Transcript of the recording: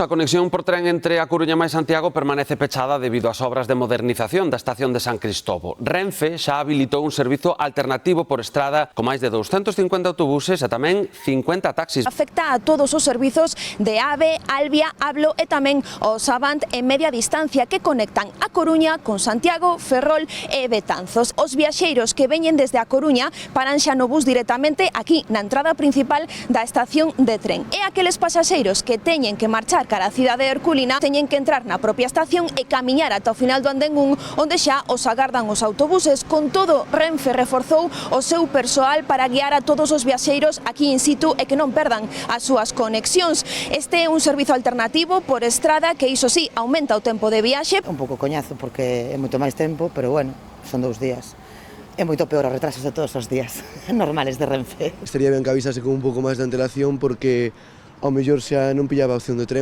A conexión por tren entre A Coruña e Santiago permanece pechada debido ás obras de modernización da estación de San Cristovo. Renfe xa habilitou un servizo alternativo por estrada con máis de 250 autobuses e tamén 50 taxis. Afecta a todos os servizos de AVE, Albia, Ablo e tamén os Avant en media distancia que conectan A Coruña con Santiago, Ferrol e Betanzos. Os viaxeiros que veñen desde A Coruña paran xa no bus directamente aquí na entrada principal da estación de tren. E aqueles pasaxeiros que teñen que marchar cara a cidade herculina teñen que entrar na propia estación e camiñar ata o final do andén 1, onde xa os agardan os autobuses. Con todo, Renfe reforzou o seu persoal para guiar a todos os viaxeiros aquí in situ e que non perdan as súas conexións. Este é un servizo alternativo por estrada que, iso sí, aumenta o tempo de viaxe. Un pouco coñazo porque é moito máis tempo, pero bueno, son 2 días. É moito peor os retrasos de todos os días normales de Renfe. Estaría ben que avisase con un pouco máis de antelación porque ao mellor xa non pillaba a opción de tren.